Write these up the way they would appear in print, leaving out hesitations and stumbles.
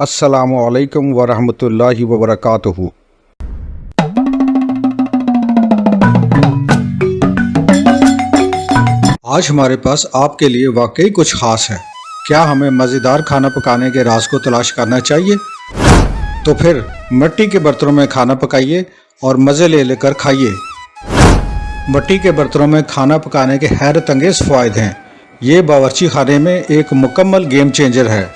अस्सलामु अलैकुम वरहमतुल्लाहि वबरकातुहू। आज हमारे पास आपके लिए वाकई कुछ खास है। क्या हमें मज़ेदार खाना पकाने के राज को तलाश करना चाहिए? तो फिर मिट्टी के बर्तनों में खाना पकाइए और मज़े ले लेकर खाइए। मिट्टी के बर्तनों में खाना पकाने के हैरत अंगेज़ फ़ायदे हैं। ये बावर्ची खाने में एक मुकम्मल गेम चेंजर है।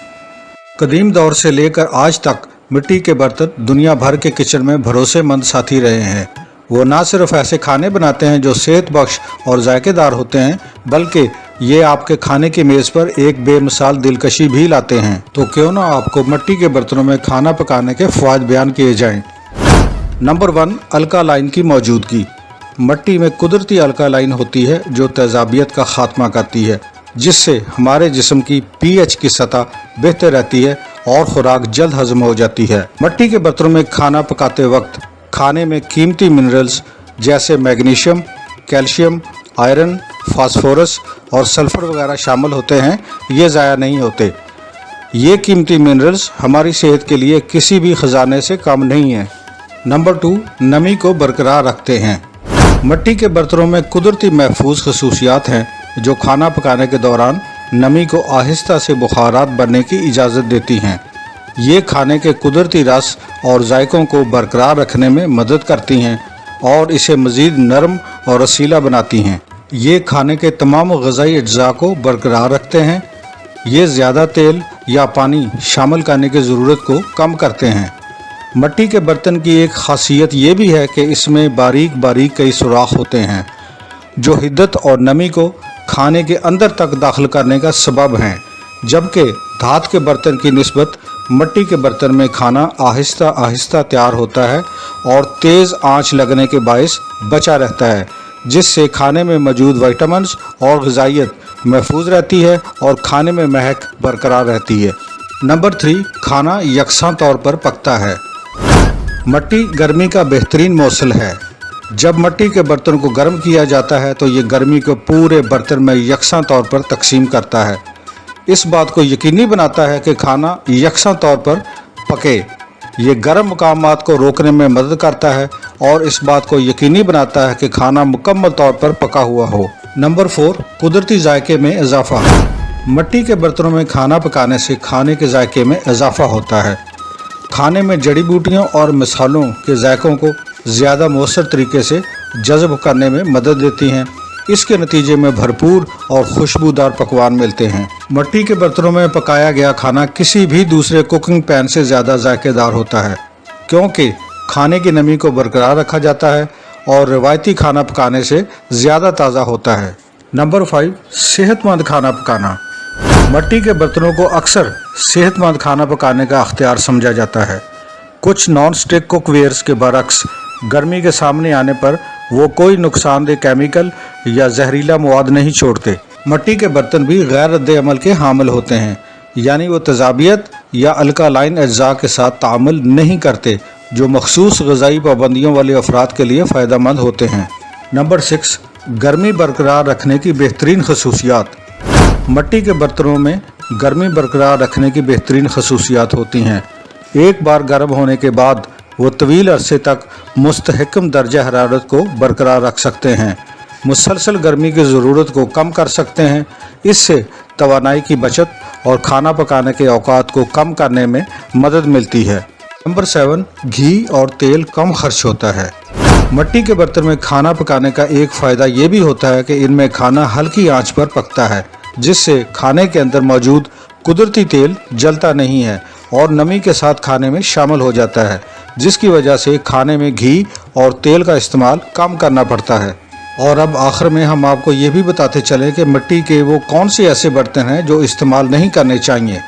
कदीम दौर से लेकर आज तक मिट्टी के बर्तन दुनिया भर के किचन में भरोसेमंद साथी रहे हैं। वो ना सिर्फ ऐसे खाने बनाते हैं जो सेहत बख्श और जायकेदार होते हैं, बल्कि ये आपके खाने की मेज़ पर एक बेमिसाल दिलकशी भी लाते हैं। तो क्यों ना आपको मिट्टी के बर्तनों में खाना पकाने के फ़ायदे बयान किए जाएं। नंबर 1, अल्कालाइन की मौजूदगी। मिट्टी में कुदरती अल्कालाइन होती है जो तेज़ाबियत का खात्मा करती है, जिससे हमारे जिस्म की pH की सतह बेहतर रहती है और खुराक जल्द हजम हो जाती है। मिट्टी के बर्तनों में खाना पकाते वक्त खाने में कीमती मिनरल्स जैसे मैग्नीशियम, कैल्शियम, आयरन, फास्फोरस और सल्फ़र वगैरह शामिल होते हैं। ये ज़ाया नहीं होते। ये कीमती मिनरल्स हमारी सेहत के लिए किसी भी ख़जाने से कम नहीं है। नंबर 2, नमी को बरकरार रखते हैं। मिट्टी के बर्तनों में कुदरती महफूज खसूसियात हैं जो खाना पकाने के दौरान नमी को आहिस्ता से बुखारात बनने की इजाज़त देती हैं। ये खाने के कुदरती रस और जायकों को बरकरार रखने में मदद करती हैं और इसे मज़ीद नरम और रसीला बनाती हैं। ये खाने के तमाम ग़िज़ाई अज्जा को बरकरार रखते हैं। ये ज़्यादा तेल या पानी शामिल करने की ज़रूरत को कम करते हैं। मिट्टी के बर्तन की एक ख़ासियत ये भी है कि इसमें बारीक बारीक कई सुराख होते हैं जो हिद्दत और नमी को खाने के अंदर तक दाखिल करने का सबब हैं, जबकि धात के बर्तन की निस्बत मिट्टी के बर्तन में खाना आहिस्ता आहिस्ता तैयार होता है और तेज़ आंच लगने के बायस बचा रहता है, जिससे खाने में मौजूद विटामिन्स और ग़िज़ाइयत महफूज रहती है और खाने में महक बरकरार रहती है। नंबर 3, खाना यकसां तौर पर पकता है। मिट्टी गर्मी का बेहतरीन मौसल है। जब मिट्टी के बर्तन को गर्म किया जाता है तो ये गर्मी को पूरे बर्तन में यकसां तौर पर तकसीम करता है। इस बात को यकीनी बनाता है कि खाना यकसां तौर पर पके। ये गर्म मकामात को रोकने में मदद करता है और इस बात को यकीनी बनाता है कि खाना मुकम्मल तौर पर पका हुआ हो। नंबर 4, कुदरती जायके में इजाफा। मिट्टी के बर्तनों में खाना पकाने से खाने के जायके में इजाफा होता है। खाने में जड़ी बूटियों और मसालों के जायकों को ज़्यादा मौसर तरीके से जज़ब करने में मदद देती हैं। इसके नतीजे में भरपूर और खुशबूदार पकवान मिलते हैं। मिट्टी के बर्तनों में पकाया गया खाना किसी भी दूसरे कुकिंग पैन से ज़्यादा जायकेदार होता है, क्योंकि खाने की नमी को बरकरार रखा जाता है और रवायती खाना पकाने से ज़्यादा ताज़ा होता है। नंबर 5, सेहतमंद खाना पकाना। मिट्टी के बर्तनों को अक्सर सेहतमंद खाना पकाने का अख्तियार समझा जाता है। कुछ नॉन स्टिक कुकवेयर्स के बरक्स गर्मी के सामने आने पर वो कोई नुकसानदेह केमिकल या जहरीला मवाद नहीं छोड़ते। मिट्टी के बर्तन भी गैर रद्द अमल के हामिल होते हैं, यानी वो तेज़ाबियत या अल्कालाइन अज्जा के साथ तामुल नहीं करते, जो मखसूस ग़िज़ाई पाबंदियों वाले अफराद के लिए फ़ायदेमंद होते हैं। नंबर 6, गर्मी बरकरार रखने की बेहतरीन खसूसियात। मिट्टी के बर्तनों में गर्मी बरकरार रखने की बेहतरीन खसूसियात होती हैं। एक बार गर्म होने के बाद वो तवील अरसे तक मुस्तहकम दर्जा हरारत को बरकरार रख सकते हैं, मुसलसल गर्मी की ज़रूरत को कम कर सकते हैं। इससे तवानाई की बचत और खाना पकाने के औकात को कम करने में मदद मिलती है। नंबर 7, घी और तेल कम खर्च होता है। मिट्टी के बर्तन में खाना पकाने का एक फ़ायदा ये भी होता है कि इनमें खाना हल्की आंच पर पकता है, जिससे खाने के अंदर मौजूद कुदरती तेल जलता नहीं है और नमी के साथ खाने में शामिल हो जाता है, जिसकी वजह से खाने में घी और तेल का इस्तेमाल कम करना पड़ता है। और अब आखिर में हम आपको ये भी बताते चलें कि मिट्टी के वो कौन से ऐसे बर्तन हैं जो इस्तेमाल नहीं करने चाहिए।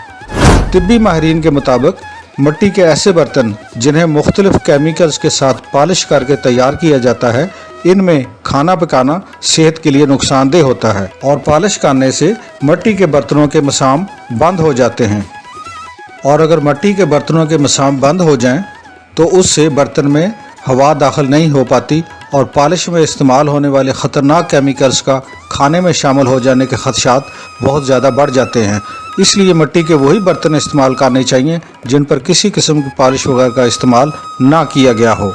तिब्बी माहिरीन के मुताबिक मिट्टी के ऐसे बर्तन जिन्हें मुख्तलिफ केमिकल्स के साथ पॉलिश करके तैयार किया जाता है, इनमें खाना पकाना सेहत के लिए नुकसानदेह होता है और पॉलिश करने से मिट्टी के बर्तनों के मसाम बंद हो जाते हैं। और अगर मिट्टी के बर्तनों के मसाम बंद हो जाएं तो उससे बर्तन में हवा दाखिल नहीं हो पाती اور پالش میں استعمال ہونے والے خطرناک کیمیکلز کا کھانے میں شامل ہو جانے کے خدشات بہت زیادہ بڑھ جاتے ہیں۔ اس لیے مٹی کے وہی برتن استعمال کرنے چاہیے جن پر کسی قسم کی پالش وغیرہ کا استعمال نہ کیا گیا ہو۔